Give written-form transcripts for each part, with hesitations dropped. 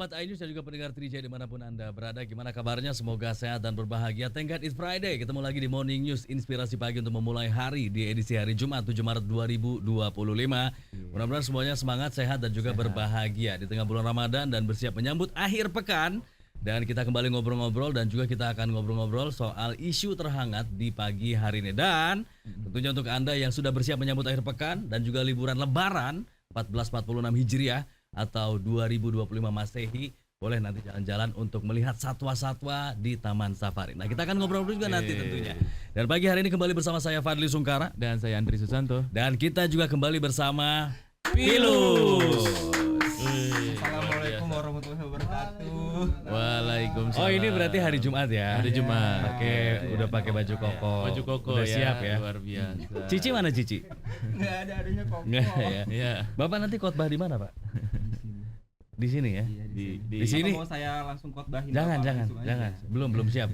Sobat iNews dan juga pendengar Trijaya dimanapun Anda berada, gimana kabarnya? Semoga sehat dan berbahagia. Thank God it's Friday. Ketemu lagi di Morning News, inspirasi pagi untuk memulai hari di edisi hari Jumat 7 Maret 2025. Mudah-mudahan semuanya semangat, sehat dan juga berbahagia di tengah bulan Ramadan dan bersiap menyambut akhir pekan. Dan kita kembali ngobrol-ngobrol dan juga kita akan ngobrol-ngobrol soal isu terhangat di pagi hari ini. Dan tentunya untuk Anda yang sudah bersiap menyambut akhir pekan dan juga liburan Lebaran 1446 Hijriah atau 2025 Masehi, boleh nanti jalan-jalan untuk melihat satwa-satwa di Taman Safari. Nah, kita akan ngobrol juga nanti tentunya. Dan pagi hari ini kembali bersama saya Fadli Sungkara dan saya Andri Susanto. Dan kita juga kembali bersama Pilus. Assalamualaikum warahmatullahi wabarakatuh. Waalaikumsalam. Oh, ini berarti hari Jumat ya? Hari Jumat. Udah pakai baju koko. Baju koko udah ya, siap ya. Luar biasa. Cici mana Cici? Nggak ada adanya kok. Nggak ya. Iya. Bapak nanti khotbah di mana, Pak? Di sini ya? Di sini. Mau saya langsung khotbahin? Jangan. Belum siap.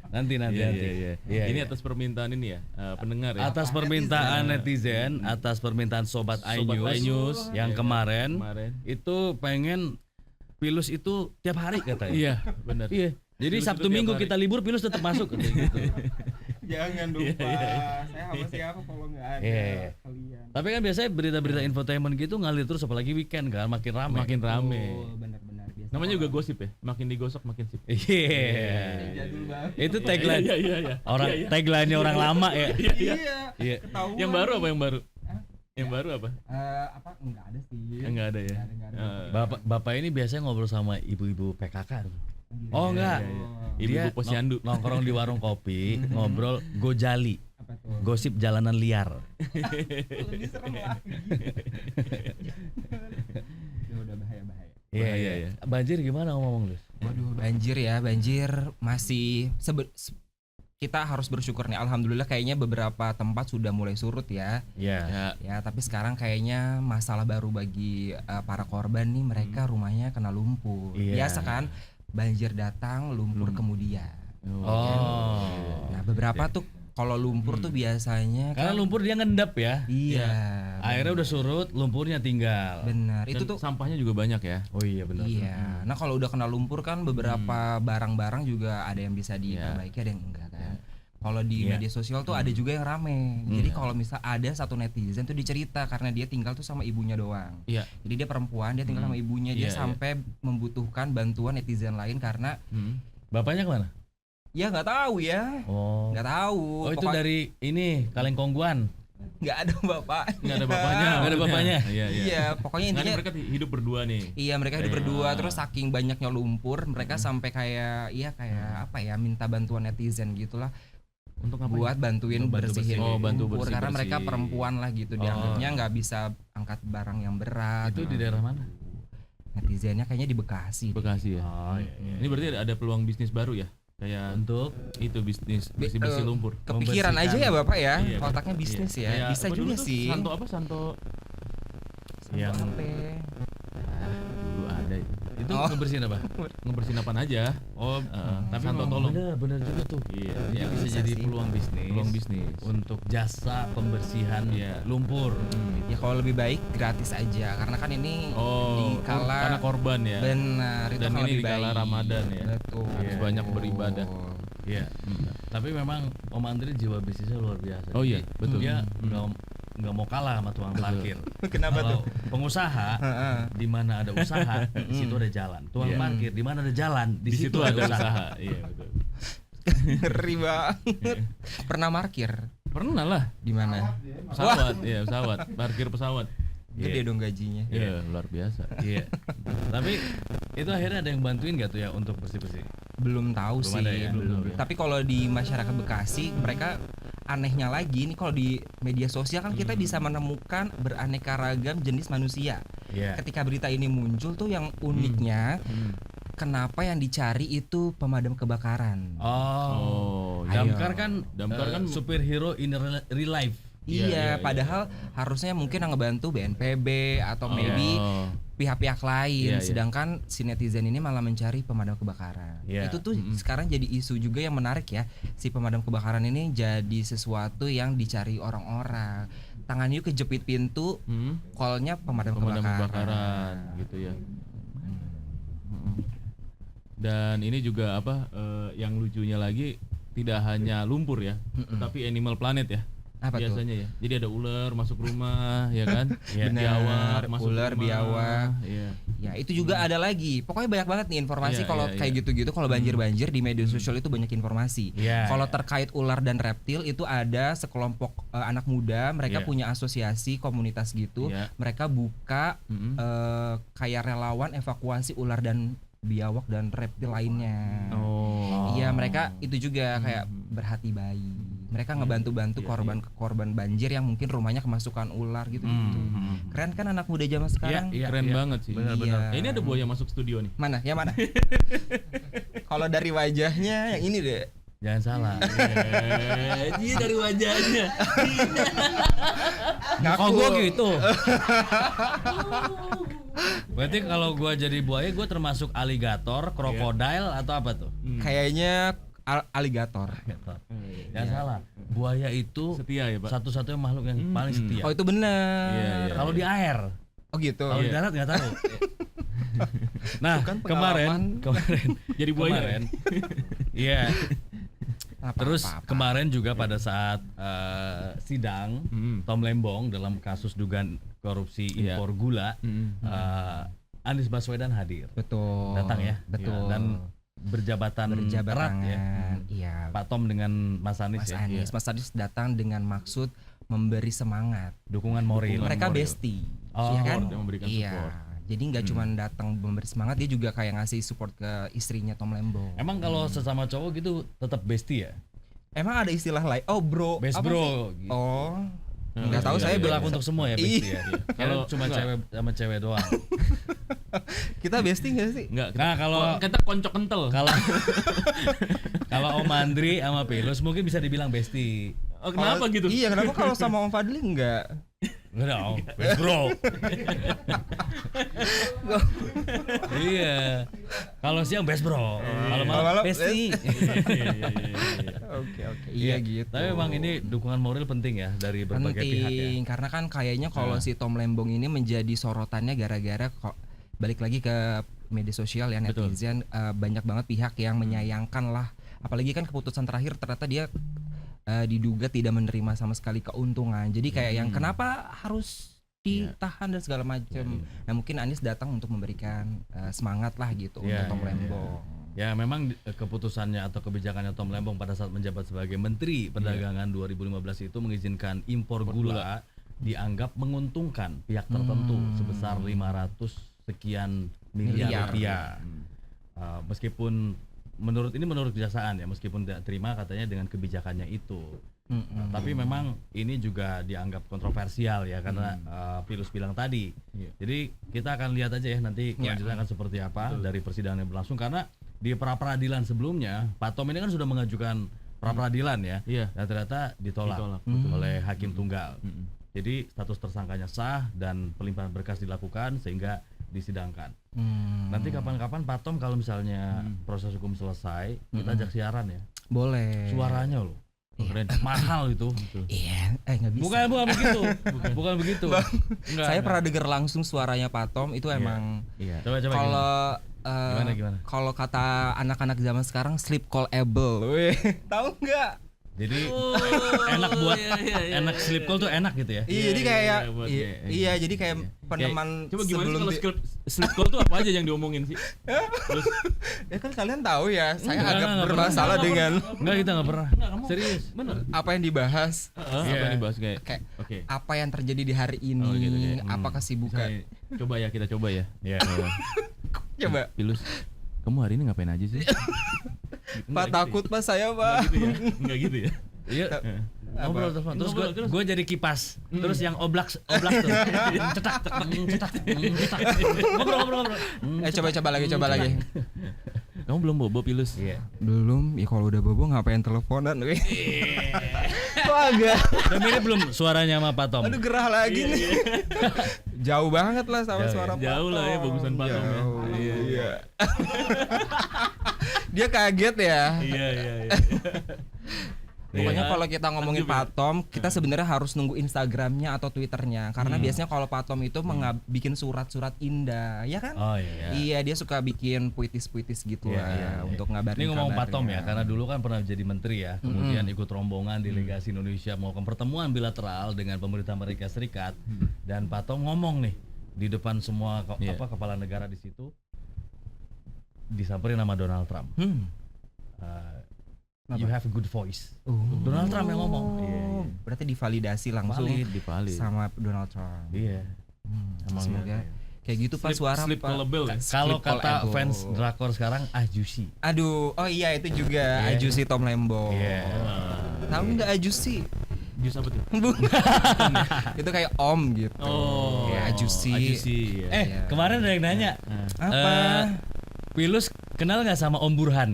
Nanti. Iya. Iya. Ini atas permintaan ini ya, pendengar ya. Atas permintaan netizen, atas permintaan Sobat iNews yang kemarin itu pengen Pilus itu tiap hari katanya. Iya, benar. Iya. Jadi Pilus Sabtu itu tiap Minggu hari. kita libur, Pilus tetap masuk katanya gitu. Jangan dong Pak. Saya sama siapa kalau nggak ada Iya. kalian. Tapi kan biasanya berita-berita infotainment gitu ngalir terus, apalagi weekend kan makin ramai. Makin rame. Oh, benar-benar biasa. Namanya juga gosip ya. Makin digosok makin sip. Iya. Jadul banget. Itu tagline. Iya. Orang tagline-nya orang lama ya. Iya. Ketahuan. Yang baru apa yang baru? Hah? Yang baru apa? Apa? Enggak ada sih. Enggak ada ya. Nggak ada. Bapak ini biasanya ngobrol sama ibu-ibu PKK. Oh enggak. Ibu-ibu Dia posyandu. nongkrong di warung kopi, ngobrol gojali. Apa tuh? Gosip jalanan liar. Lebih serem lagi. Ya udah bahaya. Iya. Banjir gimana ngomong lu? Waduh, banjir masih kita harus bersyukur nih, alhamdulillah kayaknya beberapa tempat sudah mulai surut ya. Iya. Ya, tapi sekarang kayaknya masalah baru bagi para korban nih, mereka rumahnya kena lumpur. Iya. Biasa kan banjir datang, lumpur kemudian. Oh. Nah, beberapa tuh kalau lumpur tuh biasanya Karena kan, lumpur dia ngendap ya. iya. Airnya udah surut, lumpurnya tinggal. Benar. Dan Itu tuh sampahnya juga banyak ya. Oh iya benar. iya. Nah, kalau udah kena lumpur kan beberapa barang-barang juga ada yang bisa diperbaiki, ada yang enggak kan. Kalau di Iya. media sosial tuh ada juga yang rame. Jadi kalau misal ada satu netizen tuh dicerita karena dia tinggal tuh sama ibunya doang. Iya. Jadi dia perempuan, dia tinggal sama ibunya, dia Iya, sampai membutuhkan bantuan netizen lain karena Bapaknya kemana? ya nggak tahu ya. Oh. Nggak tahu. Oh itu dari ini Kalengkongguan. Nggak ada bapak. Enggak ada bapaknya. Nggak ada bapaknya. Iya. Iya, pokoknya Nggak ada, intinya mereka hidup berdua nih. iya mereka hidup berdua, terus saking banyaknya lumpur mereka sampai kayak apa ya, minta bantuan netizen gitulah Untuk apa? buat bantuin Untuk bantu bersihin bersih. Oh, bantu lumpur karena bersih-bersih. mereka perempuan lah gitu, dianggapnya nggak bisa angkat barang yang berat. Itu di daerah mana? Netizennya kayaknya di Bekasi. Bekasi ya. Oh iya. Ini berarti ada peluang bisnis baru ya? Kayak Untuk itu bisnis bersih lumpur. Kepikiran aja ya bapak ya, Iya, otaknya bisnis iya. ya, Kayak bisa apa juga dulu tuh? sih. Santo yang Apa? dulu ada itu. itu Oh. ngebersihin apa? Ngebersihin apaan aja. Oh, tapi Santo memang tolong. bener juga tuh. Iya. Jadi Iya. bisa bisa jadi sih. peluang bisnis. Untuk jasa pembersihan Iya. lumpur. Ya kalau lebih baik gratis aja karena kan ini Oh, karena korban ya. benar itu Dan kan ini lebih di kala baik. Ramadan ya. Betul. Harus banyak beribadah. Iya. Tapi memang Om Andri jiwa bisnisnya luar biasa. Oh iya, Jadi betul. Dia nggak mau kalah sama tukang parkir. Kenapa Kalau pengusaha di mana ada usaha, di situ ada jalan. Tukang Iya. parkir di mana ada jalan, Di situ ada usaha. Iya, betul. Ngeri banget. Pernah parkir Pernah lah. di mana? Pesawat, iya, pesawat. Parkir pesawat. Gede dong gajinya. Iya, luar biasa. Iya. Tapi itu akhirnya ada yang bantuin gak tuh ya untuk bersih-bersih? Belum tahu Belum sih, ada ya? belum. Belum ya? Tapi kalau di masyarakat Bekasi mereka anehnya lagi nih, kalau di media sosial kan kita bisa menemukan beraneka ragam jenis manusia. Iya. Ketika berita ini muncul tuh yang uniknya kenapa yang dicari itu pemadam kebakaran. Oh, Ayo. Damkar kan superhero in real life. Iya, padahal harusnya mungkin yang ngebantu BNPB atau maybe Oh. pihak-pihak lain, Iya, iya. sedangkan si netizen ini malah mencari pemadam kebakaran. Iya. Itu tuh sekarang jadi isu juga yang menarik ya. Si pemadam kebakaran ini jadi sesuatu yang dicari orang-orang. Tangan yuk kejepit pintu, callnya pemadam, Pemadam kebakaran. kebakaran gitu ya. Dan ini juga yang lucunya lagi tidak hanya lumpur ya, tapi Animal Planet ya. Apa tuh? Biasanya ya. Jadi ada ular masuk rumah ya kan? Benar, Biawak masuk ular, rumah. biawak. Iya. Ya itu juga ada lagi. Pokoknya banyak banget nih informasi Iya, kalau iya, kayak iya. gitu-gitu. Kalau banjir-banjir di media sosial itu banyak informasi. Iya, Kalau iya. terkait ular dan reptil itu ada sekelompok anak muda. Mereka Iya. punya asosiasi komunitas gitu. Iya. Mereka buka Mm-mm. kayak relawan evakuasi ular dan biawak dan reptil lainnya. Oh. Iya, mereka itu juga kayak berhati bayi. Mereka ngebantu-bantu korban banjir yang mungkin rumahnya kemasukan ular gitu. Keren kan anak muda zaman sekarang? Iya, Keren banget sih. Benar-benar. Ini ada buaya masuk studio nih. Mana? Yang mana? Kalau dari wajahnya yang ini deh. Jangan salah. Dia dari wajahnya. Oh gua gitu. Berarti kalau gua jadi buaya gua termasuk aligator, krokodil atau apa tuh? Kayaknya aligator. Jangan salah. Buaya itu Setia ya, Pak. satu-satunya makhluk yang paling setia. Oh itu benar. Iya, iya. Kalau di air, Oh gitu. kalau di darat nggak tahu. Nah, Bukan kemarin Jadi buaya. kemarin, iya. Apa-apa. Terus kemarin juga pada saat sidang Tom Lembong dalam kasus dugaan korupsi Iya. impor gula, Anies Baswedan hadir, Betul. datang ya, Betul. dan berjabatan erat ya, tangan. Iya. Pak Tom dengan Mas Anies Mas ya, Anies, Mas Anies datang dengan maksud memberi semangat. dukungan moral. Mereka moral. bestie, Oh, iya kan? dia memberikan Iya. support. Jadi nggak cuma datang memberi semangat, dia juga kayak ngasih support ke istrinya Tom Lembong. Emang kalau sesama cowok gitu tetap bestie ya? Emang ada istilah lain? Oh bro. Best apa bro. sih? Gitu. Oh. Nggak tahu iya, saya iya, Berlaku untuk semua ya bestie ya. Iya. Kalau cuma enggak. cewek sama cewek doang. Kita bestie nggak sih? Enggak. Nah, kalau- kita koncok kental. Kalau kalau Om Andri sama Pilus mungkin bisa dibilang bestie. Oh, kenapa Kalau- gitu? Iya, kenapa kalau sama Om Fadli enggak? Enggak dong, best bro. Iya. Kalau siang best bro, kalau malam malam bestie. Oke, iya gitu. Tapi memang ini dukungan moral penting ya dari berbagai pihak ya. penting karena kan kayaknya kalau si Tom Lembong ini menjadi sorotannya gara-gara kok balik lagi ke media sosial ya Betul. netizen banyak banget pihak yang menyayangkan lah, apalagi kan keputusan terakhir ternyata dia diduga tidak menerima sama sekali keuntungan, jadi kayak yang kenapa harus ditahan dan segala macam. Nah mungkin Anies datang untuk memberikan semangat lah gitu Iya, untuk Tom iya, Lembong. Ya memang keputusannya atau kebijakannya Tom Lembong pada saat menjabat sebagai Menteri Perdagangan 2015 itu mengizinkan impor gula dianggap menguntungkan pihak tertentu sebesar 500 sekian miliar rupiah. Meskipun menurut kejaksaan ya, meskipun tidak terima katanya dengan kebijakannya itu. Tapi memang ini juga dianggap kontroversial ya karena Pilus bilang tadi. Jadi kita akan lihat aja ya nanti kelanjutannya akan seperti apa dari persidangan yang berlangsung, karena di pra-peradilan sebelumnya Pak Tom ini kan sudah mengajukan pra-peradilan ya. Iya. Dan ternyata ditolak oleh hakim tunggal. Jadi status tersangkanya sah dan pelimpahan berkas dilakukan sehingga disidangkan. Nanti kapan-kapan Pak Tom kalau misalnya proses hukum selesai, kita ajak siaran ya. Boleh. Suaranya loh keren, mahal itu. Iya, nggak bisa. Bukan begitu. Bukan begitu. Enggak, Saya enggak. pernah dengar langsung suaranya Pak Tom itu emang Iya. Coba kalau Gimana? kalau kata anak-anak zaman sekarang sleep callable. Weh, tahu nggak? Jadi enak buat enak sleep call tuh enak gitu ya. Iya, jadi kayak buat iya, kayak- iya, jadi kayak peneman Coba gimana sih sebelum kalau sleep call tuh apa aja yang diomongin sih? Terus ya kan kalian tahu ya, saya Enggak, agak enggak bermasalah pernah. dengan Enggak, kita enggak pernah. Serius. bener. apa yang dibahas, Apa Iya. yang dibahas kayak? kayak Oke. apa yang terjadi di hari ini, Oh, gitu, kayak, apa kesibukan. Misalnya, coba ya kita coba ya. Iya. Coba, Pilus, kamu hari ini ngapain aja sih? Pak takut Pak saya Pak. Enggak gitu ya. Iya. Ngobrol telepon. Terus Ngobrol, gue jadi kipas. Terus yang oblak tuh. Cetak. Ngobrol. Coba lagi. Kamu belum bobo Pilus? Iya. Belum, ya kalau udah bobo ngapain teleponan? Weh. Kok agak Udah mirip belum suaranya sama Pak Tom? aduh gerah lagi nih. Jauh banget lah sama Jauh suara Pak Jauh lah ya Tom. bagusan Pak Tom ya. Jauh, Iya. iya. Dia kaget ya. Iya. Pokoknya Iya. kalau kita ngomongin Lanjut, ya. Pak Tom, kita sebenarnya harus nunggu Instagramnya atau Twitternya, karena biasanya kalau Pak Tom itu bikin surat-surat indah, ya kan? Oh iya. Iya, dia suka bikin puitis-puitis gitu Iya, lah iya, iya. untuk ngabarin. Ini ngomong Pak Tom ya, kabarnya. karena dulu kan pernah jadi menteri ya, kemudian ikut rombongan delegasi Indonesia melakukan pertemuan bilateral dengan pemerintah Amerika Serikat, dan Pak Tom ngomong nih di depan semua Iya. kepala negara di situ, disamperin sama Donald Trump. You have a good voice. Donald Trump yang ngomong. Iya, iya. Berarti divalidasi langsung Valid. sama Donald Trump. Iya. Emang Semoga iya. kayak gitu Pak suara Slip Pak. callable ya. Kalau Slip kata callable. fans drakor sekarang Juicy. Aduh, oh iya itu juga Ajusi Tom Lembo. Iya. Tahu nggak Ajusi? Jus apa tuh? Itu kayak Om gitu. Oh, Ya, Ajusi. Ajusi, ya. Iya. Kemarin ada yang nanya, Apa? Pilus kenal nggak sama Om Burhan?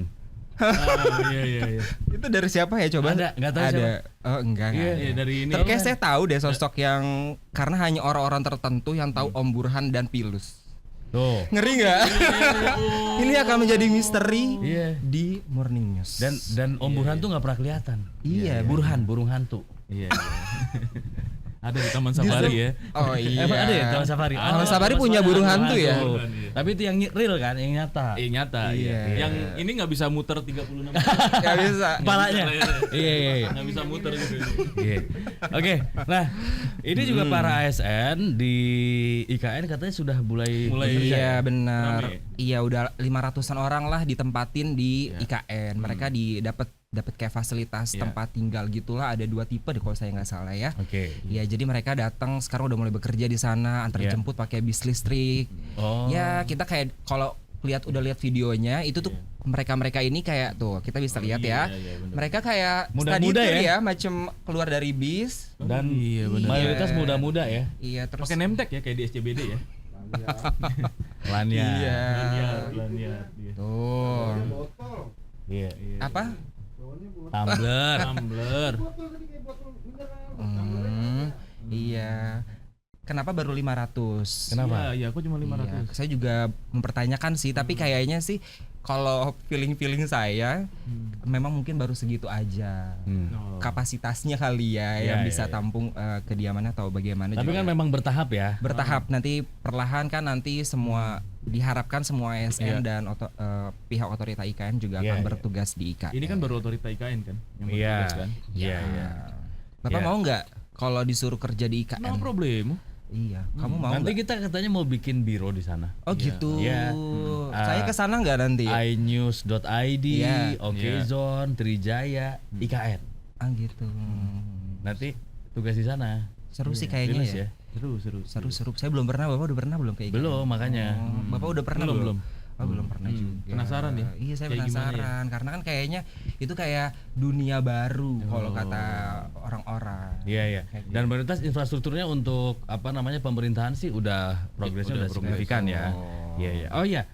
Iya. Itu dari siapa ya coba? Ada, nggak tahu Ada. Oh enggak. Iya, Iya, dari ini. Tapi kayak saya tahu deh sosok yang karena hanya orang-orang tertentu yang tahu Om Burhan dan Pilus. Tuh. Ngeri nggak? Ini akan menjadi misteri Iya. di Morning News. Dan Om Burhan tuh nggak pernah kelihatan. Iya, Burhan, burung hantu. Iya. Ada di Taman Safari ya. Oh iya. Emang ada ya Taman Safari? Taman Safari punya burung hantu ya? Iya. Tapi itu yang real kan, yang nyata. Nyata. Iya. Yang ini nggak bisa muter 36. Gak bisa. Kepalanya. Iya. Nggak bisa muter gitu. Iya. Oke. Nah, ini juga para ASN di IKN katanya sudah mulai bekerja. Iya benar. Rame. Iya udah 500-an orang lah ditempatin di IKN. Mereka dapat kayak fasilitas Iya. tempat tinggal gitulah. Ada 2 tipe deh kalau saya nggak salah ya. Oke. Ya jadi mereka datang sekarang udah mulai bekerja di sana, antar Iya. jemput pakai bis listrik. Oh. Ya kita kayak kalau udah lihat videonya itu tuh mereka ini kayak tuh kita bisa lihat ya. iya, bener. Mereka kayak Muda-muda study tour ya? macam keluar dari bis. Dan Iya, benar. mayoritas muda-muda ya. Iya terus Pakai name tag ya kayak di SCBD ya. Lania. Iya. Lanyard. Tuh. Iya. Apa? Tumbler. Tumbler. Iya. Kenapa baru 500? Kenapa? Iya, aku cuma 500. Iya, saya juga mempertanyakan sih, tapi kayaknya sih kalau feeling saya memang mungkin baru segitu aja. Oh. Kapasitasnya kali ya Iya, yang iya, bisa iya. tampung kediamannya atau bagaimana Tapi juga. kan memang bertahap ya. Bertahap nanti perlahan kan nanti semua diharapkan semua ASN Iya. dan pihak otorita IKN juga Iya, akan iya. bertugas di IKN. Ini kan baru otorita IKN kan yang Iya. bertugas kan. Iya, Ya. iya. Bapak Iya. mau nggak kalau disuruh kerja di IKN? No problem. Iya, kamu mau Nanti nggak? kita katanya mau bikin biro di sana. Oh gitu. Iya. Saya kesana nggak nanti? inews.id, Iya. Okezone, Trijaya, IKN. Ah gitu. Nanti tugas di sana. Seru sih kayaknya Pilus ya. Seru. Saya belum pernah. Bapak udah pernah belum kayak gitu? Belum, makanya. Bapak udah pernah Belum. Oh, belum pernah juga. Penasaran ya? Iya, saya Kayak gimana penasaran karena kan kayaknya itu kayak dunia baru kalau kata orang-orang. Iya, iya. Kayak gitu. Dan mayoritas infrastrukturnya untuk apa namanya pemerintahan sih udah progresnya udah progres. signifikan ya. Iya, iya. Oh iya.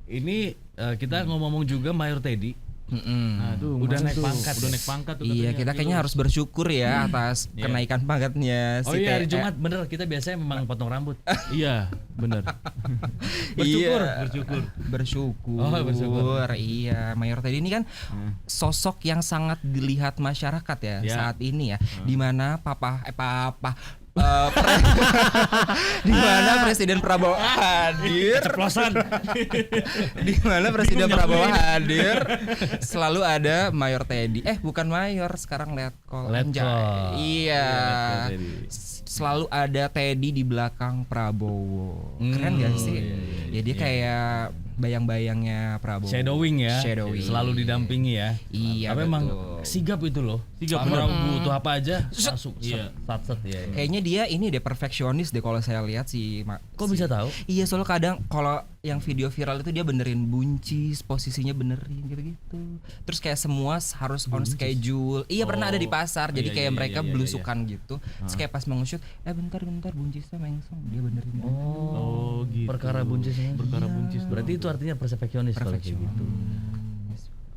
Ini kita ngomong juga Mayor Teddy Mm-mm. Aduh, Udah mana naik tuh? pangkat Udah ya? naik pangkat tuh Iya, katanya. kita kayaknya harus bersyukur ya atas Iya. kenaikan pangkatnya Oh iya hari Jumat bener kita biasanya memang potong rambut. Iya, bener. Bersyukur. Bersyukur. Oh, bersyukur. Iya, Mayor Teddy ini kan sosok yang sangat dilihat masyarakat ya Ya. saat ini ya, di mana di mana Presiden Prabowo hadir, di mana Presiden Prabowo hadir, selalu ada Mayor Teddy. Bukan Mayor, sekarang Letkol. Letkol. Anjay. Iya. Letkol Teddy. Selalu ada Teddy di belakang Prabowo. Keren gak sih? Ya dia kayak bayang-bayangnya Prabowo. Shadowing ya. Shadowing. Selalu didampingi ya. Iya, Tapi emang betul. sigap itu loh. Sigap, Kalau bener. butuh apa aja langsung Iya. set ya. Kayaknya dia ini deh perfeksionis deh kalau saya lihat Kok bisa tahu? Iya, soalnya kadang kalau yang video viral itu dia benerin buncis, posisinya benerin gitu-gitu. Terus kayak semua harus on schedule. Iya, pernah ada di pasar. Jadi Iya, kayak iya, mereka iya, iya, belusukan gitu. Terus kayak pas mau nge-shoot, bentar buncisnya mengsong, dia benerin. Oh, gitu. Perkara buncis ini. Perkara buncis. Berarti itu artinya perfeksionis kalau kayak gitu.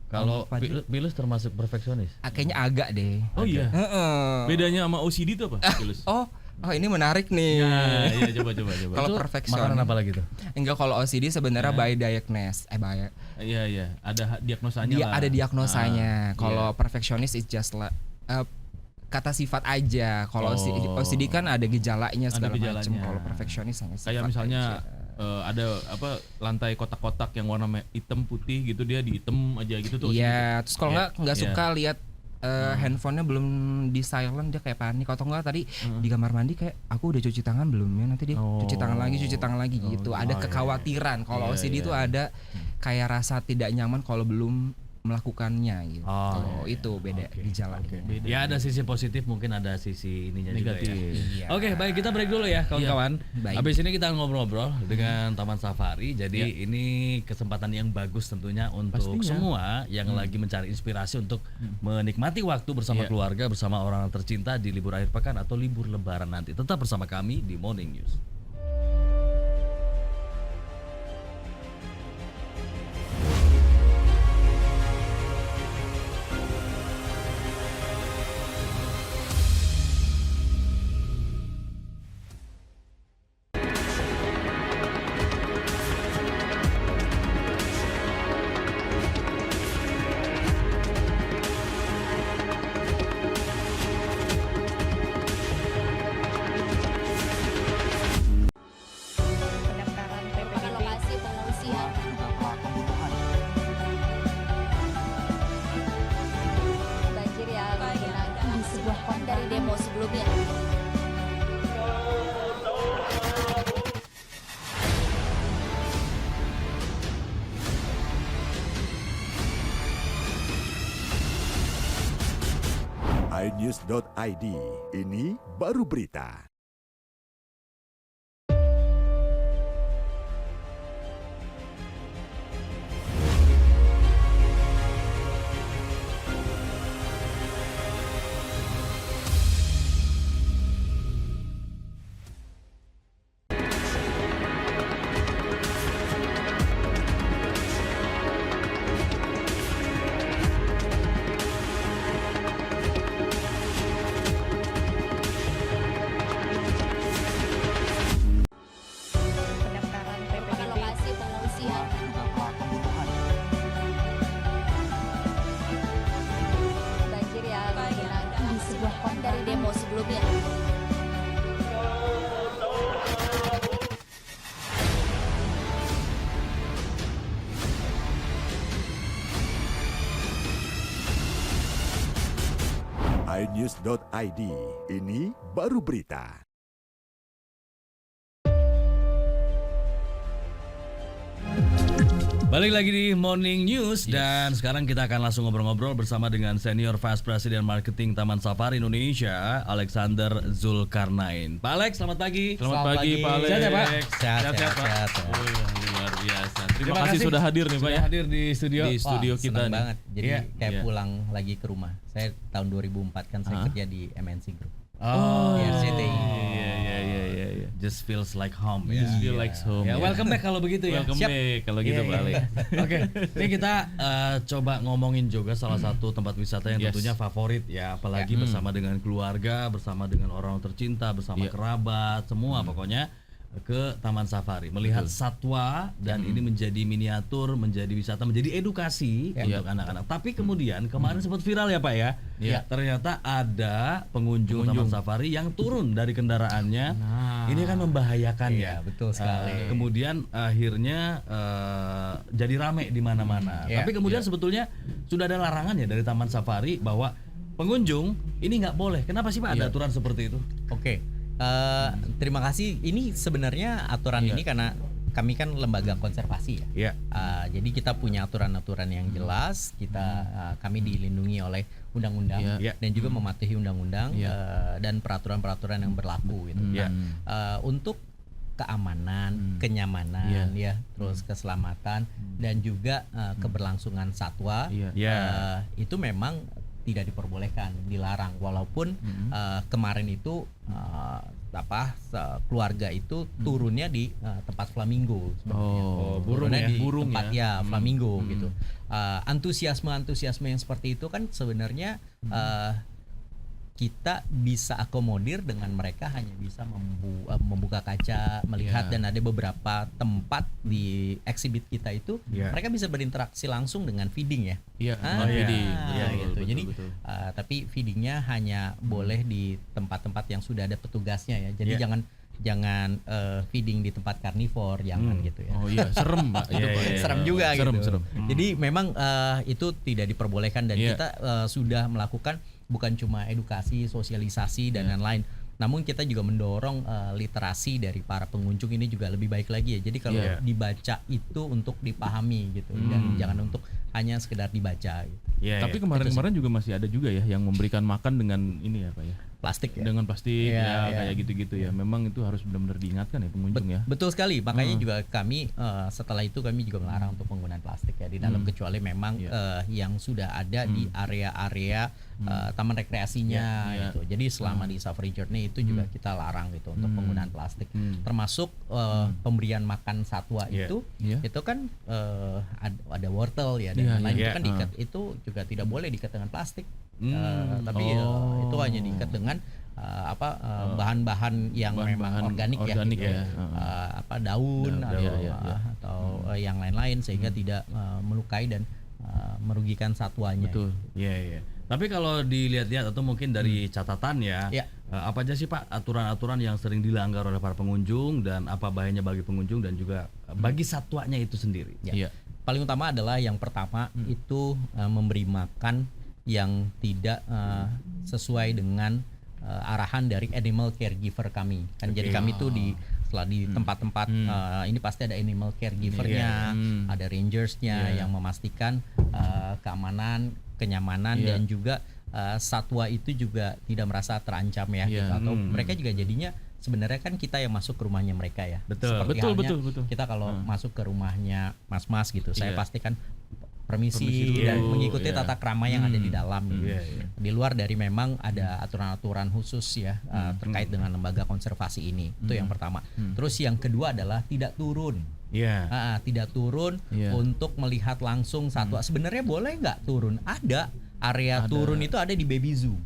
Kalau Pak Fadli? Pilus termasuk perfeksionis. Kayaknya agak deh. Oh iya. Heeh. Bedanya sama OCD itu apa? Pilus? Oh, Oh ini menarik nih. Nah, iya coba. Kalau Itu perfection. makanan apa lagi tuh? Enggak, kalau OCD sebenarnya by diagnosis. Iya, ada diagnosanya Dia lah. ada diagnosanya. Kalau iya. perfectionist is just kata sifat aja. Kalau OCD kan ada gejalanya Ada segala macam. gejalanya. Kalau perfectionist hanya sifat Kayak misalnya aja. ada lantai kotak-kotak yang warna hitam putih gitu, dia di hitam aja gitu tuh. Iya, terus kalau Iya, nggak iya. suka lihat handphonenya belum di silent, dia kayak panik. Atau enggak tadi di kamar mandi kayak aku udah cuci tangan belum ya, nanti dia cuci tangan lagi gitu. Ada kekhawatiran. Kalau Iya, OCD itu ada kayak rasa tidak nyaman kalau belum melakukannya gitu. Oh, Itu beda gejalanya. Beda. Ya ada sisi positif, mungkin ada sisi ininya Negatif. juga ya. Iya. Oke, baik, kita break dulu ya kawan-kawan. Baik. Habis ini kita ngobrol-ngobrol dengan Taman Safari. Jadi ini kesempatan yang bagus tentunya untuk Pastinya. semua yang lagi mencari inspirasi untuk menikmati waktu bersama Iya. keluarga, bersama orang tercinta di libur akhir pekan atau libur lebaran nanti. Tetap bersama kami di Morning News. Pendaftaran PPDB lokasi pengungsian. Banjir yang mengenangi di sebuah kota dari demo sebelumnya. iNews.id, ini baru berita. Pendaftaran PPDB lokasi pengungsian. Banjir yang mengenangi di sebuah kota dari demo sebelumnya. iNews.id, ini baru berita. Balik lagi di Morning News dan sekarang kita akan langsung ngobrol-ngobrol bersama dengan Senior Vice President Marketing Taman Safari Indonesia, Alexander Zulkarnain. Pak Alex, selamat pagi. Selamat pagi Pak Alex. Sehat ya, Pak? Sehat, Pak. Oh, luar biasa. Terima kasih sudah hadir nih Pak Sudah ya. hadir di studio. Di studio kita senang nih. banget. Jadi Iya. kayak Iya. pulang lagi ke rumah. Saya tahun 2004 kan saya kerja di MNC Group. Oh, Di RCTI. Iya. just feels like home ya. Just feel like home. Ya, welcome back kalau begitu ya. Welcome Siap. back kalau gitu Iya, Pak iya. Alex. Oke, ini kita coba ngomongin juga salah satu tempat wisata yang Yes. tentunya favorit ya, apalagi bersama dengan keluarga, bersama dengan orang tercinta, bersama Iya. kerabat, semua pokoknya ke Taman Safari, melihat satwa dan ini menjadi miniatur, menjadi wisata, menjadi edukasi untuk anak-anak. Tapi kemudian kemarin sempat viral ya Pak ya, Iya. ternyata ada pengunjung Taman Safari yang turun dari kendaraannya. Ini kan membahayakan ya. Iya, betul sekali. Kemudian akhirnya jadi rame di mana-mana. Iya, Tapi kemudian sebetulnya sudah ada larangan ya dari Taman Safari bahwa pengunjung ini nggak boleh. Kenapa sih Pak ada aturan seperti itu? Oke. Terima kasih. Ini sebenarnya aturan ini karena kami kan lembaga konservasi ya. Iya. Jadi kita punya aturan-aturan yang jelas. Kami dilindungi oleh undang-undang Iya. dan juga mematuhi undang-undang Iya. dan peraturan-peraturan yang berlaku gitu. Iya. Untuk keamanan, kenyamanan ya, terus keselamatan dan juga keberlangsungan satwa Iya. Iya. itu memang tidak diperbolehkan, dilarang. Walaupun kemarin itu keluarga itu turunnya di tempat flamingo sebenarnya. Oh, burung Turunnya ya? di Burung tempat ya? flamingo gitu. Antusiasme yang seperti itu kan sebenarnya kita bisa akomodir dengan mereka hanya bisa membuka kaca, melihat, dan ada beberapa tempat di exhibit kita itu mereka bisa berinteraksi langsung dengan feeding ya. Iya. Feeding. Betul, Gitu. betul, Jadi betul. tapi feedingnya hanya boleh di tempat-tempat yang sudah ada petugasnya ya. Jadi jangan feeding di tempat karnivor, jangan gitu ya. Oh iya, serem Pak. Itu Pak. Serem juga serem, gitu. Serem. Jadi memang itu tidak diperbolehkan, dan kita sudah melakukan bukan cuma edukasi, sosialisasi dan lain-lain. Namun kita juga mendorong literasi dari para pengunjung ini juga lebih baik lagi ya. Jadi kalau dibaca itu untuk dipahami gitu, dan jangan untuk hanya sekedar dibaca gitu. Tapi kemarin-kemarin juga masih ada juga ya yang memberikan makan dengan ini ya Pak ya. Plastik ya. Dengan plastik kayak gitu-gitu ya. Memang itu harus benar-benar diingatkan ya pengunjung ya. Betul sekali. Makanya juga kami setelah itu kami juga melarang untuk penggunaan plastik ya di dalam, kecuali memang yang sudah ada di area-area taman rekreasinya gitu. Jadi selama di Safari Journey itu juga kita larang gitu untuk penggunaan plastik. Termasuk pemberian makan satwa itu kan ada wortel ya dan lain-lain, itu kan diikat, itu juga tidak boleh diikat dengan plastik. Tapi itu hanya diikat dengan bahan-bahan yang memang organik ya, daun atau yang lain-lain, sehingga tidak melukai dan merugikan satwanya. Betul. Iya. Tapi kalau dilihat-lihat atau mungkin dari catatan apa aja sih Pak aturan-aturan yang sering dilanggar oleh para pengunjung, dan apa bahayanya bagi pengunjung dan juga bagi satwanya itu sendiri? Paling utama adalah yang pertama itu memberi makan yang tidak sesuai dengan arahan dari animal caregiver kami. Kan jadi kami tuh setelah di tempat-tempat ini pasti ada animal caregivernya, ada rangersnya yang memastikan keamanan, kenyamanan dan juga satwa itu juga tidak merasa terancam ya. Gitu. Atau mereka juga jadinya sebenarnya kan kita yang masuk ke rumahnya mereka ya. Seperti halnya kita kalau masuk ke rumahnya mas-mas gitu, saya pastikan permisi dan mengikuti tata krama yang ada di dalam. Di luar dari memang ada aturan-aturan khusus ya terkait dengan lembaga konservasi ini. Itu yang pertama. Terus yang kedua adalah tidak turun. Tidak turun untuk melihat langsung satwa. Sebenarnya boleh nggak turun? Ada area turun itu ada di baby zoo.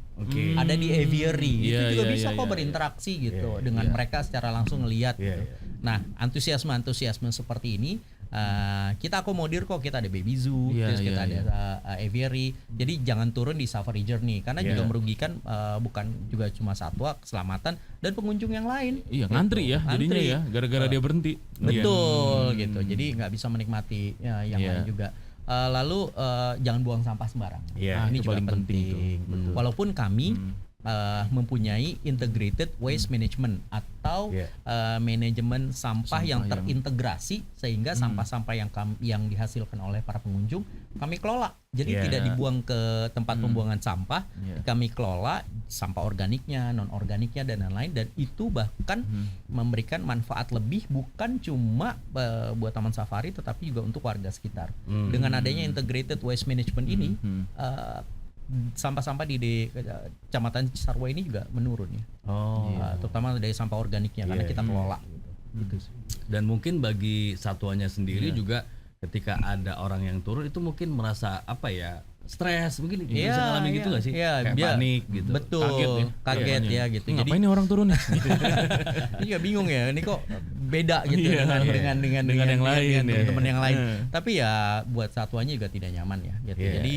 Ada di aviary. Itu juga bisa kok berinteraksi gitu dengan mereka secara langsung ngelihat gitu. Nah, antusiasme seperti ini kita akomodir kok, kita ada baby zoo, terus kita ada aviary. Jadi jangan turun di Safari Journey karena juga merugikan bukan juga cuma satwa, keselamatan dan pengunjung yang lain. Ngantri ya jadinya ya, gara-gara dia berhenti. Betul gitu. Jadi nggak bisa menikmati yang lain juga. Lalu jangan buang sampah sembarangan. Ini juga paling penting. Walaupun kami mempunyai integrated waste management atau manajemen sampah yang terintegrasi, sehingga sampah-sampah yang dihasilkan oleh para pengunjung kami kelola. Jadi tidak dibuang ke tempat pembuangan sampah, kami kelola sampah organiknya, non organiknya dan lain-lain, dan itu bahkan memberikan manfaat lebih bukan cuma buat Taman Safari tetapi juga untuk warga sekitar. Dengan adanya integrated waste management ini sampah-sampah di Kecamatan Cisarua ini juga menurun ya. Terutama dari sampah organiknya karena kita kelola gitu sih. Dan mungkin bagi satwanya sendiri juga ketika ada orang yang turun itu mungkin merasa stres, mungkin bisa ngalamin gitu nggak sih? Kayak panik gitu. Betul, kaget ya gitu. Jadi ngapain nih orang turun nih? Ini juga bingung ya, ini kok beda gitu dengan yang lain, teman-teman yang lain. Tapi ya buat satwanya juga tidak nyaman ya gitu. Jadi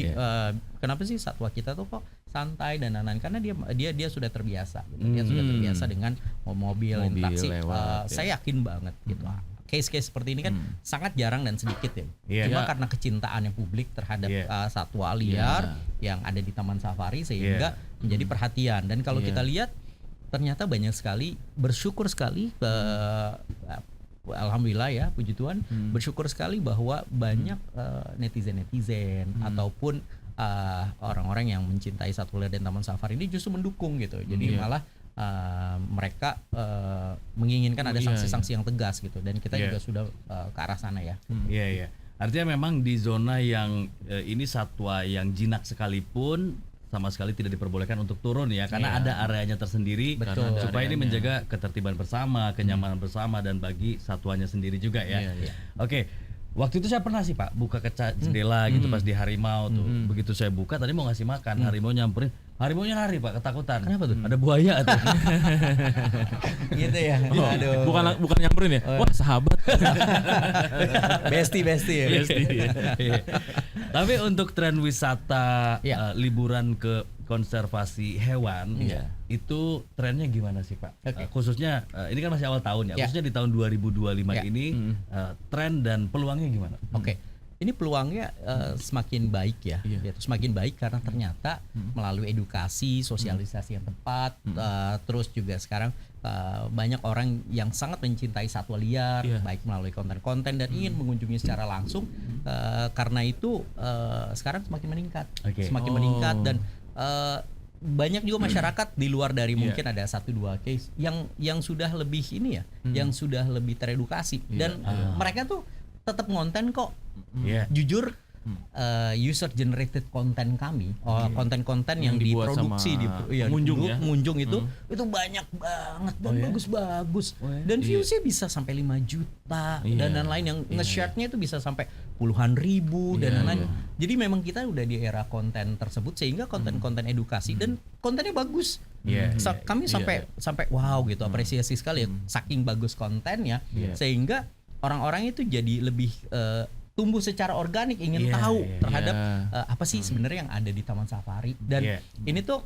kenapa sih satwa kita tuh kok santai dan lain-lain, karena dia sudah terbiasa gitu. Dia sudah terbiasa dengan mobil taksi. Saya yakin banget gitu. Case-case seperti ini kan sangat jarang dan sedikit ya. Cuma karena kecintaannya publik terhadap satwa liar yang ada di Taman Safari sehingga menjadi perhatian. Dan kalau kita lihat ternyata banyak sekali, bersyukur sekali, alhamdulillah ya, puji Tuhan, bersyukur sekali bahwa banyak netizen ataupun orang-orang yang mencintai satwa liar dan Taman Safari ini justru mendukung gitu. Jadi malah mereka menginginkan ada sanksi-sanksi yang tegas gitu, dan kita juga sudah ke arah sana ya. Artinya memang di zona yang ini satwa yang jinak sekalipun sama sekali tidak diperbolehkan untuk turun ya, karena ada areanya tersendiri. Supaya ini menjaga ketertiban bersama, kenyamanan bersama, dan bagi satwanya sendiri juga ya. Oke. Waktu itu saya pernah sih Pak buka kaca jendela gitu pas di harimau tuh. Begitu saya buka tadi mau ngasih makan, harimau nyamperin. Harimaunya lari Pak, ketakutan. Kenapa tuh? Ada buaya tuh. Gitu ya. Oh, Aduh. bukan nyamperin ya? Wah, sahabat. Besti ya. Iya. Tapi untuk tren wisata Iya. liburan ke konservasi hewan Iya. itu trennya gimana sih Pak? Oke. Khususnya ini kan masih awal tahun ya, Ya. khususnya di tahun 2025 Ya. ini tren dan peluangnya gimana? Oke, ini peluangnya semakin baik ya, yaitu semakin baik karena ternyata melalui edukasi, sosialisasi yang tepat, terus juga sekarang banyak orang yang sangat mencintai satwa liar, Iya. baik melalui konten-konten dan ingin mengunjungi secara langsung. Karena itu sekarang semakin meningkat, Oke. semakin meningkat dan banyak juga masyarakat di luar dari mungkin ada 1-2 case yang sudah lebih ini ya, yang sudah lebih teredukasi dan mereka tuh tetap ngonten kok. Iya. Jujur user generated content kami, konten-konten yang dibuat diproduksi sama di pengunjung ya? pengunjung itu banyak banget dan bagus-bagus dan viewsnya bisa sampai 5 juta dan lain-lain yang nge-share-nya itu bisa sampai puluhan ribu dan lain-lain. Jadi memang kita udah di era konten tersebut sehingga konten-konten edukasi dan kontennya bagus. Iya, Kami sampai wow gitu, apresiasi sekali ya, saking bagus kontennya sehingga orang-orang itu jadi lebih tumbuh secara organik ingin tahu terhadap apa sih sebenarnya yang ada di Taman Safari dan ini tuh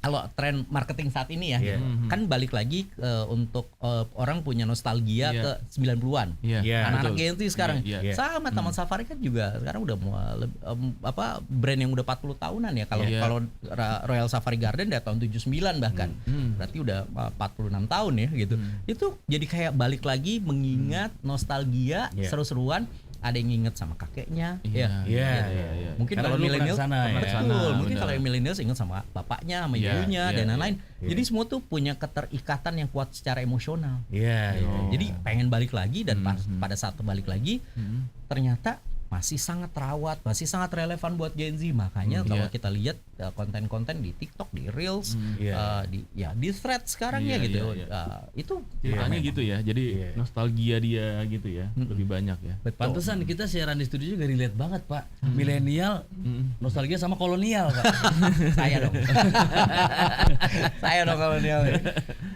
kalau tren marketing saat ini ya kan balik lagi untuk orang punya nostalgia ke 90-an. Anak-anak Gen Z sekarang sama Taman Safari kan juga sekarang udah brand yang udah 40 tahunan ya kalau Royal Safari Garden dari tahun 79 bahkan. Berarti udah 46 tahun ya gitu. Itu jadi kayak balik lagi mengingat nostalgia seru-seruan. Ada yang inget sama kakeknya, mungkin Karena kalau dulu milenial pernah kesana, ya. betul, mungkin benar. kalau yang milenial inget sama bapaknya, sama ibunya dan lain-lain. Jadi semua tuh punya keterikatan yang kuat secara emosional. Jadi pengen balik lagi dan pada saat balik lagi ternyata masih sangat terawat, masih sangat relevan buat Gen Z. Makanya kalau kita lihat konten-konten di TikTok, di Reels, di thread sekarang gitu. Itu Ceritanya gitu ya. Jadi nostalgia dia gitu ya. Lebih banyak ya. Pantesan kita siaran di studio juga relate banget Pak. Milenial nostalgia sama kolonial Pak. saya dong. Saya dong kolonial.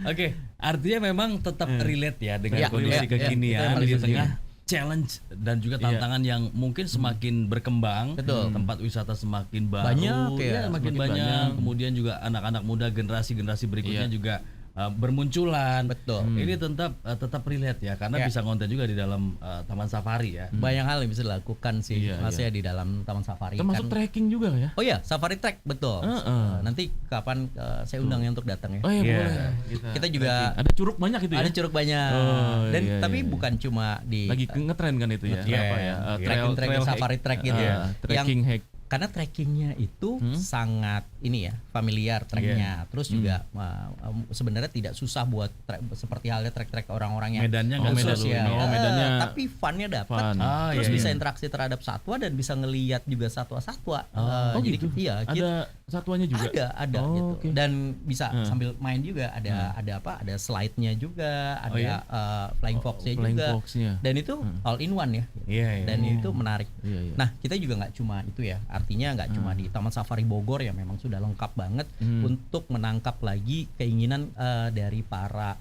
Oke, artinya memang tetap relate ya dengan Iya, kondisi iya, kekinian iya. di Iya. tengah challenge dan juga tantangan yang mungkin semakin berkembang. Betul. Tempat wisata semakin baru, Banyak, makin ya. Semakin banyak. banyak. Kemudian juga anak-anak muda generasi berikutnya juga bermunculan. Betul. Ini tetap relate ya karena Ya. bisa ngonten juga di dalam Taman Safari ya. Banyak hal yang bisa dilakukan sih Mas ya di dalam Taman Safari. Termasuk trekking juga ya. Oh iya, Safari Trek betul. Nanti kapan saya undang untuk datang ya. Oh iya, Iya. boleh. Kita juga Ada curug banyak itu ya. ada curug banyak. Oh, Dan iya, tapi iya. bukan cuma di Lagi ngetren kan itu ya. Iya, Apa ya? trekking Safari Trek gitu ya. Trekking hack. Karena trekkingnya itu sangat ini ya familiar treknya, terus juga sebenarnya tidak susah buat seperti halnya trek-trek orang-orang yang Medannya nggak medan susah. ya. medannya tapi funnya dapat, fun. terus iya, bisa iya. interaksi terhadap satwa dan bisa ngelihat juga satwa-satwa. Jadi gitu? iya, Ada satuannya juga. ada Oh, gitu. oke. Dan bisa sambil main juga ada Ada slide-nya juga, ada flying fox-nya Flying juga. fox-nya. Dan itu all in one ya. Iya, iya. Dan itu menarik. Iya, iya. Nah, kita juga nggak cuma itu ya. Artinya nggak cuma di Taman Safari Bogor yang memang sudah lengkap banget untuk menangkap lagi keinginan dari para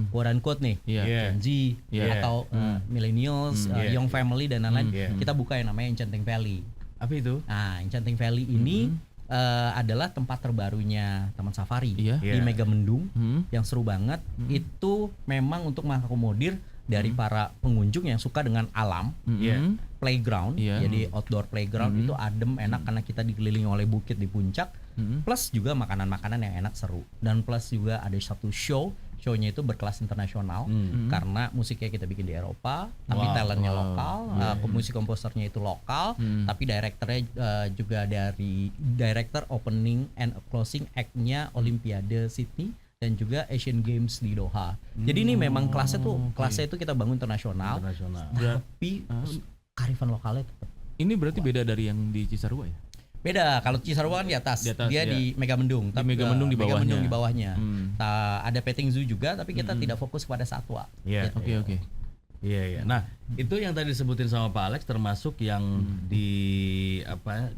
quote unquote nih Iya. Gen Z Iya. atau millennials, young family dan lain-lain. Kita buka yang namanya Enchanting Valley. Apa itu? Nah, Enchanting Valley ini adalah tempat terbarunya Taman Safari Iya. di Iya. Megamendung yang seru banget. Itu memang untuk mengakomodir dari para pengunjung yang suka dengan alam, playground, Iya. jadi outdoor playground itu adem, enak karena kita dikelilingi oleh bukit di puncak, plus juga makanan-makanan yang enak seru, dan plus juga ada satu show-nya itu berkelas internasional karena musiknya kita bikin di Eropa, tapi talentnya lokal, musik komposernya itu lokal, tapi direkturnya juga dari director opening and closing act-nya Olimpiade Sydney dan juga Asian Games di Doha. Jadi ini memang kelasnya itu kita bangun internasional. Tapi kearifan lokalnya tetap. Ini berarti beda dari yang di Cisarua ya? Beda, kalau Cisarua kan di atas, Di atas, dia ya. di Megamendung. Di Megamendung di bawahnya. Megamendung di bawahnya. Ada petting zoo juga, tapi kita tidak fokus pada satwa. Iya. Gitu. Oke. Iya, iya. Nah, Itu yang tadi disebutin sama Pak Alex termasuk yang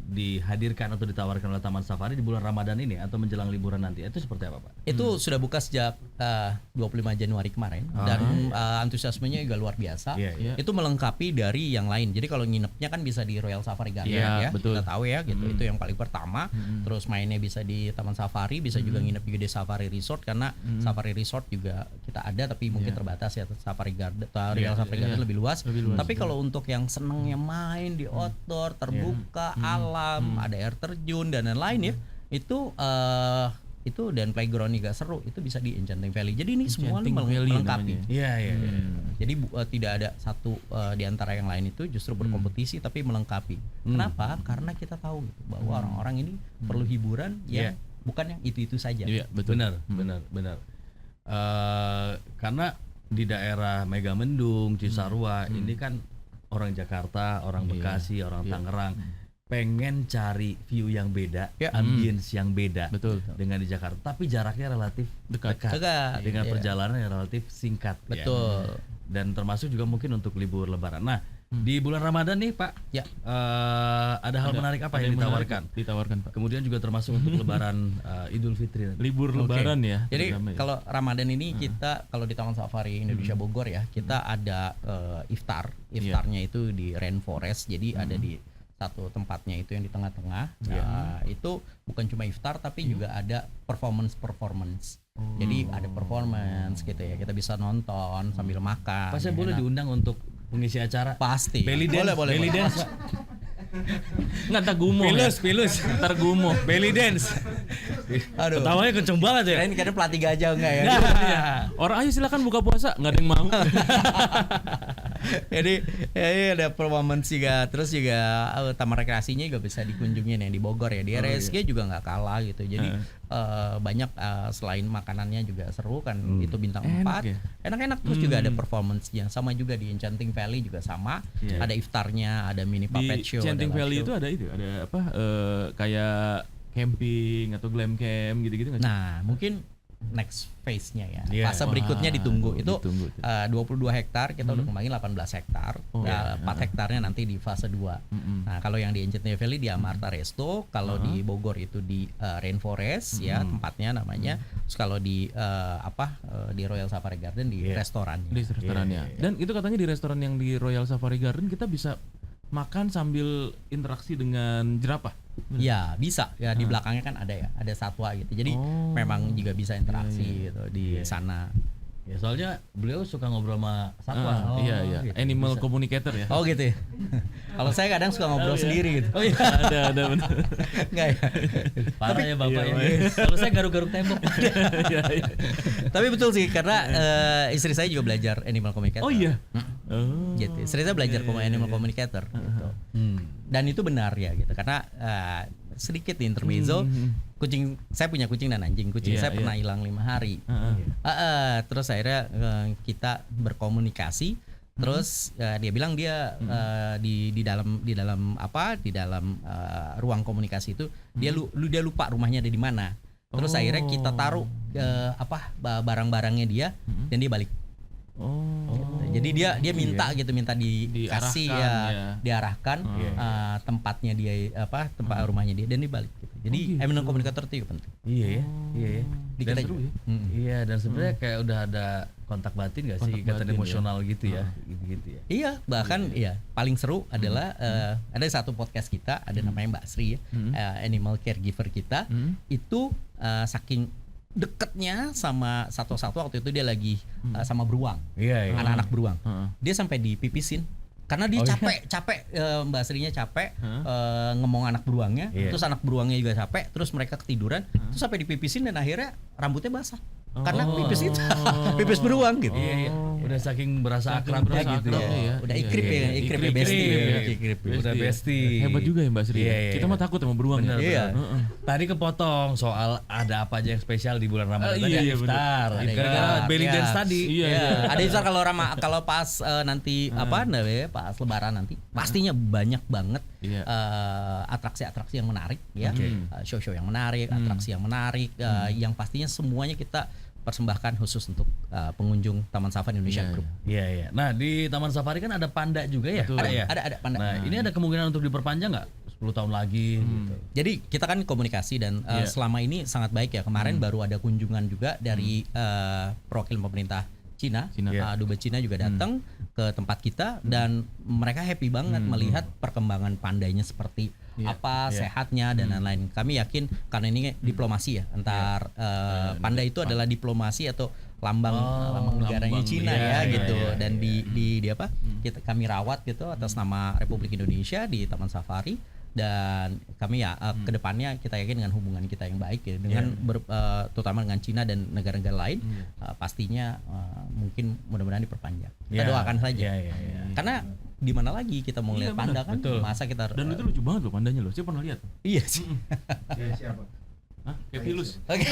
dihadirkan atau ditawarkan oleh Taman Safari di bulan Ramadan ini atau menjelang liburan nanti. Itu seperti apa, Pak? Itu sudah buka sejak 25 Januari kemarin dan antusiasmenya juga luar biasa. Iya. Itu melengkapi dari yang lain. Jadi kalau nginepnya kan bisa di Royal Safari Garden Iya, ya. betul. Kita tahu ya gitu. Itu yang paling pertama. Terus mainnya bisa di Taman Safari, bisa juga nginep juga di Safari Resort karena Safari Resort juga kita ada tapi mungkin terbatas ya. Safari Garden, Royal Safari Garden lebih luas. Tapi kalau untuk yang senengnya main di outdoor, terbuka, alam, ada air terjun dan lain-lain ya, itu dan playground juga seru, itu bisa di Enchanting Valley. Jadi ini semua Enchanting Valley melengkapi. namanya. Iya. Jadi tidak ada satu di antara yang lain itu justru berkompetisi tapi melengkapi. Kenapa? Karena kita tahu gitu, bahwa orang-orang ini perlu hiburan yang bukan yang itu saja. Iya, betul. Benar. Karena di daerah Megamendung, Cisarua ini kan orang Jakarta, orang Bekasi, orang Tangerang pengen cari view yang beda, ambience yang beda Betul. dengan di Jakarta, tapi jaraknya relatif dekat. Dengan perjalanan yang relatif singkat. Betul. Dan termasuk juga mungkin untuk libur Lebaran. Nah, di bulan Ramadan nih Pak, ada hal menarik apa yang ditawarkan? Ditawarkan, Pak. Kemudian juga termasuk untuk Lebaran Idul Fitri nanti. Libur Lebaran ya. Jadi terutama ya. kalau Ramadan ini kita kalau di Taman Safari Indonesia Bogor ya, kita ada iftar. Iftarnya itu di Rainforest. Jadi ada di satu tempatnya itu yang di tengah-tengah. Itu bukan cuma iftar tapi juga ada performance. Jadi ada performance gitu ya. Kita bisa nonton sambil makan. Pak, saya boleh diundang untuk pengisi acara? Pasti. Belly dance. Boleh. Belly dance. Nggak, ntar gumo. Pilus. Ntar gumo. Belly dance. Aduh. Ketawanya kenceng banget ya. Kirain kadang pelatih gajah enggak ya? Orang ayo silakan buka puasa, nggak ada yang mau. Jadi ada performance juga, terus juga taman rekreasinya juga bisa dikunjungin yang di Bogor ya. Di RSG juga nggak kalah gitu. Jadi banyak selain makanannya juga seru kan, itu bintang 4. Enak-enak terus juga ada performance-nya. Sama juga di Enchanting Valley juga sama. Ada iftarnya, ada mini puppet show. Di Enchanting ada Valley live itu show. ada apa kayak camping atau glam camp gitu-gitu nggak sih? Nah, mungkin next phase-nya ya. Iya. Fase berikutnya ditunggu. Itu ditunggu tuh. 22 hektar, kita udah kembangin 18 hektar. 4 hektarnya nanti di fase 2. Nah, kalau yang di Enchanting Valley di Amarta Resto, kalau di Bogor itu di Rainforest ya tempatnya namanya. Terus kalau di di Royal Safari Garden di restoran. Di restorannya. Dan itu katanya di restoran yang di Royal Safari Garden kita bisa makan sambil interaksi dengan jerapah. Ya bisa ya, di belakangnya kan ada satwa gitu, jadi memang juga bisa interaksi gitu di sana. Ya, soalnya beliau suka ngobrol sama satwa. Iya. Gitu. Animal communicator ya. Oh gitu ya. Kalau saya kadang suka ngobrol sendiri gitu. Oh iya. ada benar. Enggak ya. Parah ya Bapak ya. Kalau saya garuk-garuk tembok. Tapi betul sih karena istri saya juga belajar animal communicator. Oh iya. Gitu. Istri saya belajar animal communicator gitu. Dan itu benar ya gitu karena sedikit di intermezzo, kucing saya punya kucing dan anjing. Kucing saya pernah hilang 5 hari. Terus akhirnya kita berkomunikasi. Terus dia bilang dia di dalam ruang komunikasi itu dia lupa rumahnya ada di mana. Terus akhirnya kita taruh barang-barangnya dia dan dia balik. Jadi dia minta dikasih diarahkan tempatnya dia tempat rumahnya dia dan dia balik gitu. Jadi animal communicator itu juga penting. Iya ya. Dan seru ya. Iya, dan sebenarnya kayak udah ada kontak batin nggak sih, ikatan emosional gitu ya, gitu ya. Iya, bahkan paling seru adalah ada satu podcast kita ada namanya Mbak Sri ya, animal caregiver kita itu saking deketnya sama satwa-satwa waktu itu dia lagi sama beruang, anak-anak beruang, dia sampai dipipisin. Karena dia capek Mbak Srinya capek ngomong anak beruangnya, terus anak beruangnya juga capek, terus mereka ketiduran, terus sampai dipipisin dan akhirnya rambutnya basah. Karena pipis itu pipis beruang gitu. Iya. Udah saking berasa akrabnya gitu ya. Udah ikrip ya, ikrip bestie. Udah bestie. Hebat juga ya Mbak Sri. Kita mah takut sama beruang. Iya. Tadi kepotong soal ada apa aja yang spesial di bulan Ramadan tadi, iftar. Gara-gara belly dance tadi. Iya. Ada iftar kalau pas nanti pas Lebaran nanti pastinya banyak banget atraksi-atraksi yang menarik ya. Show-show yang menarik, atraksi yang menarik, yang pastinya semuanya kita persembahkan khusus untuk pengunjung Taman Safari Indonesia Iya, Group. Iya, iya. Nah, di Taman Safari kan ada panda juga ya? Betul. Pak, ya? Ada panda. Nah, ini ada kemungkinan untuk diperpanjang nggak? 10 tahun lagi gitu. Jadi kita kan komunikasi dan selama ini sangat baik ya. Kemarin baru ada kunjungan juga dari perwakilan pemerintah Cina, Dubes Cina juga datang ke tempat kita dan mereka happy banget melihat perkembangan pandanya seperti apa, sehatnya dan lain-lain. Kami yakin karena ini diplomasi ya antar panda itu adalah diplomasi atau lambang negaranya lambang, Cina iya, ya iya, gitu iya, dan di apa kami rawat gitu atas nama Republik Indonesia di Taman Safari. Dan kami ya kedepannya kita yakin dengan hubungan kita yang baik ya dengan terutama dengan Cina dan negara-negara lain pastinya mungkin mudah-mudahan diperpanjang. Kita doakan saja. Karena di mana lagi kita mau lihat panda kan? Betul. Masa kita Dan itu lucu banget loh pandanya loh. Saya pernah lihat. iya sih. Siapa? Hah? Kayak Pilus. Oke.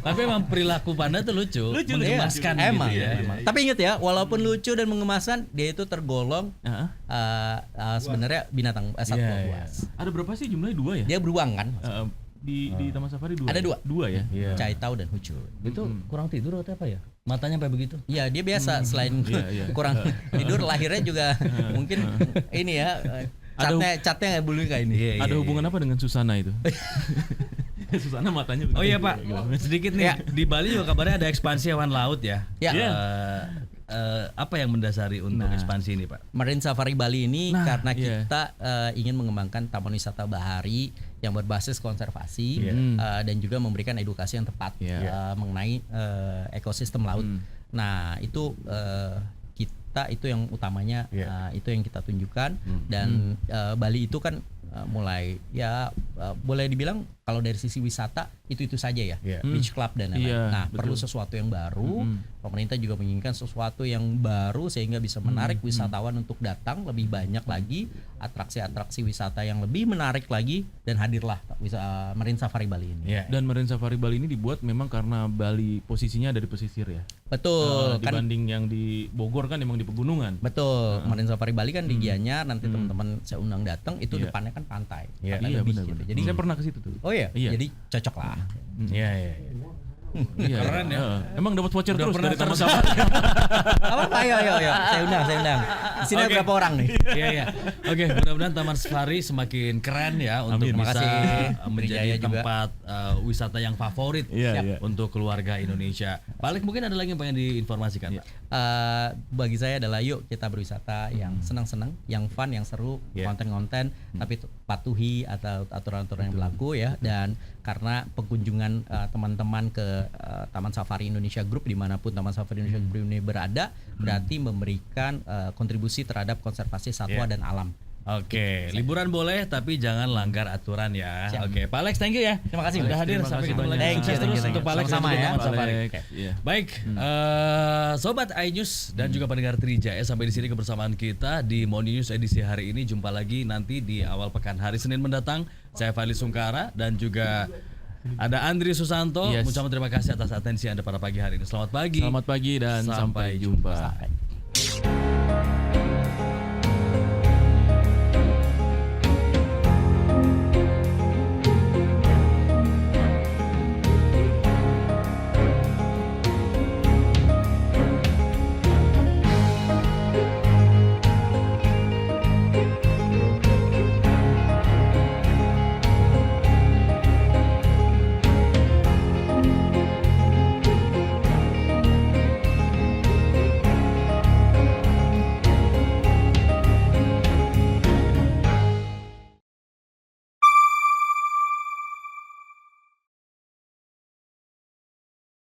Tapi emang perilaku panda tuh lucu, Lucu, mengemaskan iya. Emang, gitu ya. emang. Tapi ingat ya, walaupun lucu dan mengemaskan, dia itu tergolong sebenarnya binatang satwa Iya, iya. buas. Ada berapa sih jumlahnya? 2 ya? Dia beruang kan? Di Taman Safari 2. Ada 2. 2 ya? Iya. Cai Tau dan Hucu. Itu kurang tidur atau apa ya? Matanya sampai begitu. Iya, dia biasa selain Iya. kurang tidur, lahirnya juga mungkin ini ya catnya bulu kayak ini. Ada hubungan apa dengan Susana itu? Susana matanya begitu. Oh iya Pak, sedikit nih di Bali juga kabarnya ada ekspansi hewan laut ya. Ya. Apa yang mendasari untuk ekspansi ini Pak? Marine Safari Bali ini karena iya. kita ingin mengembangkan taman wisata bahari yang berbasis konservasi dan juga memberikan edukasi yang tepat mengenai ekosistem laut. Nah itu kita itu yang utamanya itu yang kita tunjukkan dan Bali itu kan mulai boleh dibilang kalau dari sisi wisata itu saja ya beach club dan lain-lain. Nah perlu sesuatu yang baru. Pemerintah juga menginginkan sesuatu yang baru sehingga bisa menarik wisatawan untuk datang lebih banyak lagi, atraksi-atraksi wisata yang lebih menarik lagi dan hadirlah Marine Safari Bali ini. Dan Marine Safari Bali ini dibuat memang karena Bali posisinya ada di pesisir ya. Betul. Dibanding yang di Bogor kan emang di pegunungan. Betul. Marine Safari Bali kan di Gianyar, nanti teman-teman saya undang datang itu depannya kan pantai. Iya Lebih benar. gitu. Jadi saya pernah ke situ tuh. Oh iya. Iya. Jadi cocok lah. Iya. Keren ya. Emang dapat voucher terus pernah dari Taman Safari. Apa? Ayo. Saya undang. Di sini ada berapa orang nih? Iya. Oke, mudah-mudahan Taman Safari semakin keren ya untuk Terima bisa kasih. menjadi Trijaya juga. tempat wisata yang favorit untuk keluarga Indonesia. Pak Alex, mungkin ada lagi yang pengen diinformasikan Pak? Bagi saya adalah yuk kita berwisata yang senang-senang, yang fun, yang seru, konten-konten, tapi patuhi atau aturan-aturan yang berlaku ya. Dan karena pengunjungan teman-teman ke Taman Safari Indonesia Group dimanapun Taman Safari Indonesia Group ini berada, berarti memberikan kontribusi terhadap konservasi satwa dan alam. Oke, liburan boleh tapi jangan langgar aturan ya. Oke, Pak Alex, thank you ya. Terima kasih. Sudah hadir. Terima Sampai kasih ketemu lagi. banyak. Sukses terus untuk Pak Alex dan Sama-sama juga ya. Taman Safari. Alex. Iya. Baik, Sobat iNews dan juga pendengar Trijaya, sampai di sini kebersamaan kita di Morning News edisi hari ini. Jumpa lagi nanti di awal pekan hari Senin mendatang. Saya Fadli Sungkara dan juga ada Andri Susanto. Ucapan terima kasih atas atensi Anda pada pagi hari ini. Selamat pagi. Selamat pagi dan sampai jumpa. Sampai.